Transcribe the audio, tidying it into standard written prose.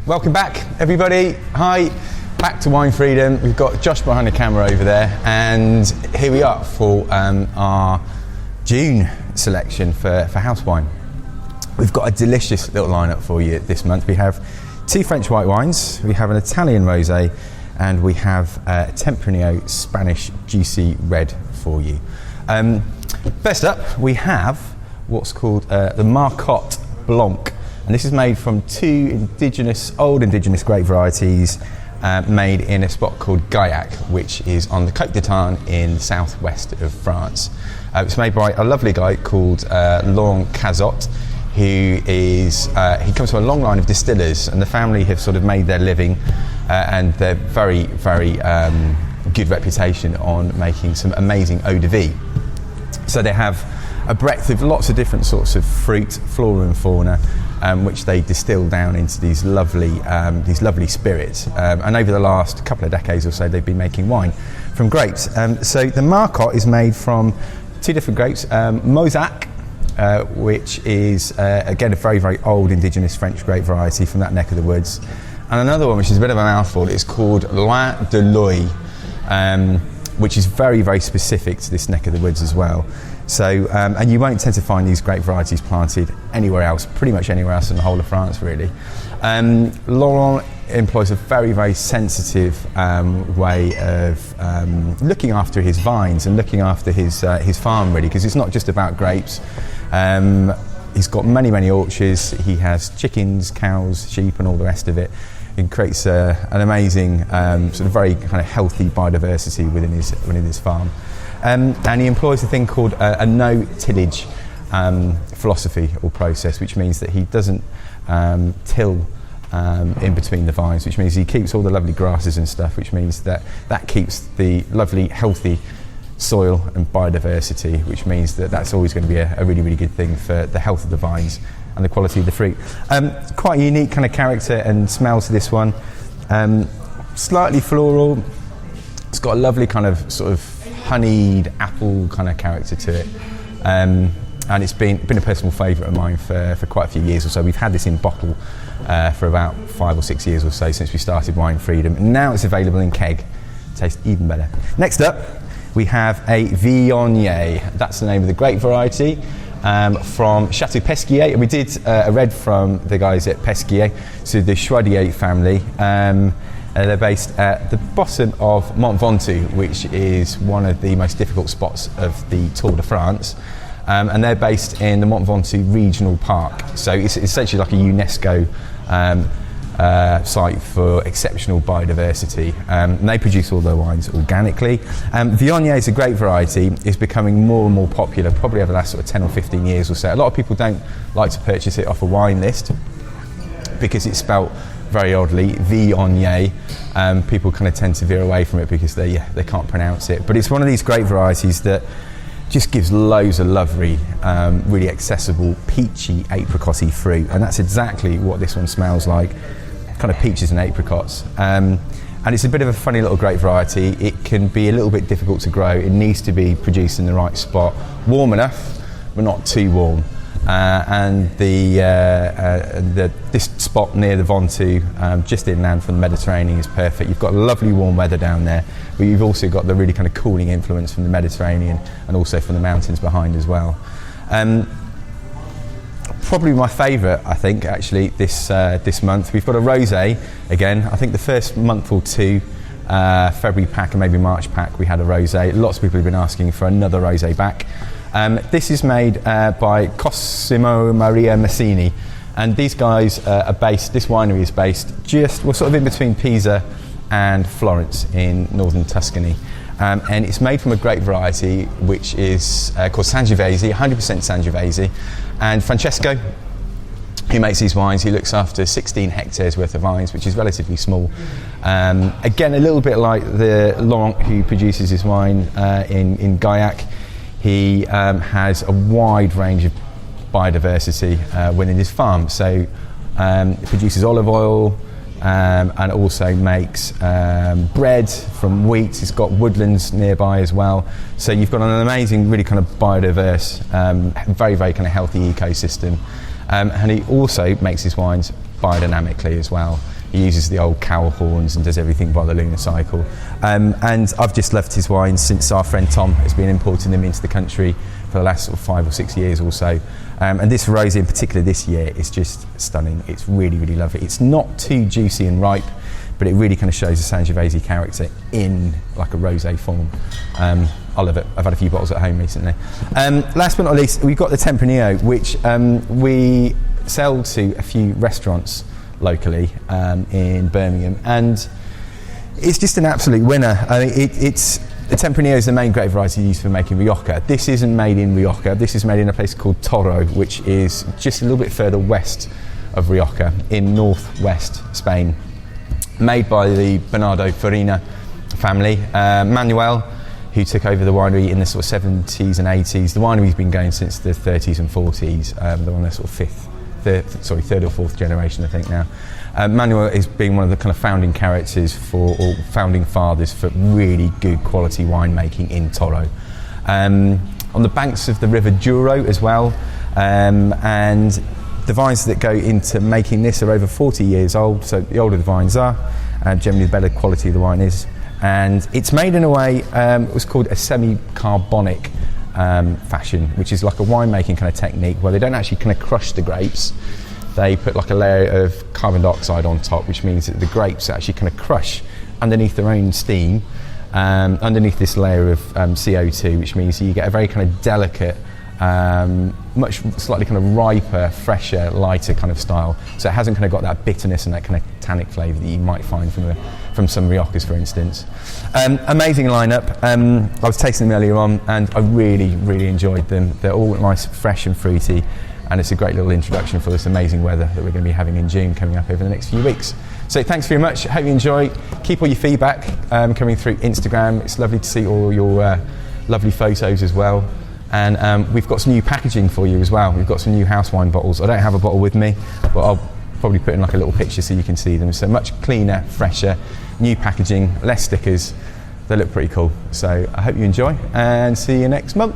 Welcome back, everybody. Hi, back to Wine Freedom. We've got Josh behind the camera over there, and here we are for our June selection for house wine. We've got a delicious little lineup for you this month. We have 2 French white wines, we have an Italian rosé, and we have a Tempranillo Spanish juicy red for you. First up, we have what's called the Marcotte Blanc. And this is made from 2 old indigenous grape varieties made in a spot called Gaillac, which is on the Côte d'Etang in the southwest of France. It's made by a lovely guy called Laurent Cazot, who he comes from a long line of distillers, and the family have sort of made their living and they're very, very good reputation on making some amazing eau de vie. So they have a breadth of lots of different sorts of fruit, flora and fauna, which they distill down into these lovely spirits. And over the last couple of decades or so, they've been making wine from grapes. So the Marcotte is made from 2 different grapes, Mauzac, which is again a very, very old indigenous French grape variety from that neck of the woods, and another one which is a bit of a mouthful. It's called Loin de l'Oeil, which is very, very specific to this neck of the woods as well. So, and you won't tend to find these grape varieties planted anywhere else, pretty much anywhere else in the whole of France, really. Laurent employs a very, very sensitive way of looking after his vines and looking after his farm, really, because it's not just about grapes. He's got many, many orchards. He has chickens, cows, sheep, and all the rest of it. It creates an amazing, sort of very kind of healthy biodiversity within his farm. And he employs a thing called a no-tillage philosophy or process, which means that he doesn't till in between the vines, which means he keeps all the lovely grasses and stuff, which means that keeps the lovely, healthy soil and biodiversity, which means that that's always going to be a really, really good thing for the health of the vines and the quality of the fruit. Quite a unique kind of character and smell to this one. Slightly floral. It's got a lovely kind of sort of honeyed apple kind of character to it, and it's been a personal favourite of mine for quite a few years or so. We've had this in bottle for about 5 or 6 years or so since we started Wine Freedom, and now it's available in keg. Tastes even better. Next up, we have a Viognier. That's the name of the grape variety from Chateau Pesquier, and we did a red from the guys at Pesquier, so the Choisdier family. They're based at the bottom of Mont Ventoux, which is one of the most difficult spots of the Tour de France. And they're based in the Mont Ventoux Regional Park. So it's essentially like a UNESCO site for exceptional biodiversity. And they produce all their wines organically. Viognier is a grape variety. It's becoming more and more popular, probably over the last sort of 10 or 15 years or so. A lot of people don't like to purchase it off a wine list because it's spelt very oddly, Viognier. People kind of tend to veer away from it because they can't pronounce it. But it's one of these grape varieties that just gives loads of lovely, really accessible, peachy, apricot-y fruit. And that's exactly what this one smells like, kind of peaches and apricots. And it's a bit of a funny little grape variety. It can be a little bit difficult to grow. It needs to be produced in the right spot. Warm enough, but not too warm. And this spot near the Ventoux, just inland from the Mediterranean, is perfect. You've got lovely warm weather down there, but you've also got the really kind of cooling influence from the Mediterranean and also from the mountains behind as well. Probably my favourite, I think, actually, this month. We've got a rosé again. I think the first month or two, February pack and maybe March pack, we had a rosé. Lots of people have been asking for another rosé back. This is made by Cosimo Maria Massini, and these guys this winery is based we're sort of in between Pisa and Florence in northern Tuscany. And it's made from a grape variety which is called Sangiovese, 100% Sangiovese. And Francesco, who makes these wines, he looks after 16 hectares worth of vines, which is relatively small. Again, a little bit like the Laurent who produces his wine in Gaillac. He has a wide range of biodiversity within his farm. So he produces olive oil and also makes bread from wheat. He's got woodlands nearby as well. So you've got an amazing, really kind of biodiverse, very, very kind of healthy ecosystem. And he also makes his wines biodynamically as well. He uses the old cowl horns and does everything by the lunar cycle. And I've just loved his wines since our friend Tom has been importing them into the country for the last sort of 5 or 6 years or so. And this rosé in particular this year is just stunning. It's really, really lovely. It's not too juicy and ripe, but it really kind of shows the Sangiovese character in like a rosé form. I love it. I've had a few bottles at home recently. Last but not least, we've got the Tempranillo, which we sell to a few restaurants locally in Birmingham, and it's just an absolute winner. I mean, the Tempranillo is the main grape variety used for making Rioja. This isn't made in Rioja. This is made in a place called Toro, which is just a little bit further west of Rioja in northwest Spain. Made by the Bernardo Farina family. Manuel, who took over the winery in the sort of 70s and 80s. The winery's been going since the 30s and 40s. They're on their sort of third or fourth generation, I think now. Manuel is being one of the kind of founding characters or founding fathers for really good quality winemaking in Toro. On the banks of the River Douro as well, and the vines that go into making this are over 40 years old, so the older the vines are, generally the better quality the wine is. And it's made in a way, it was called a semi-carbonic fashion, which is like a winemaking kind of technique where they don't actually kind of crush the grapes. They put like a layer of carbon dioxide on top, which means that the grapes actually kind of crush underneath their own steam, underneath this layer of CO2, which means you get a very kind of delicate, much slightly kind of riper, fresher, lighter kind of style. So it hasn't kind of got that bitterness and that kind of tannic flavour that you might find from some Riojas, for instance. Amazing lineup. I was tasting them earlier on and I really, really enjoyed them. They're all nice, fresh and fruity, and it's a great little introduction for this amazing weather that we're going to be having in June coming up over the next few weeks. So thanks very much. Hope you enjoy. Keep all your feedback coming through Instagram. It's lovely to see all your lovely photos as well. And we've got some new packaging for you as well. We've got some new house wine bottles. I don't have a bottle with me, but I'll probably put in like a little picture so you can see them. So much cleaner, fresher, new packaging, less stickers. They look pretty cool. So I hope you enjoy and see you next month.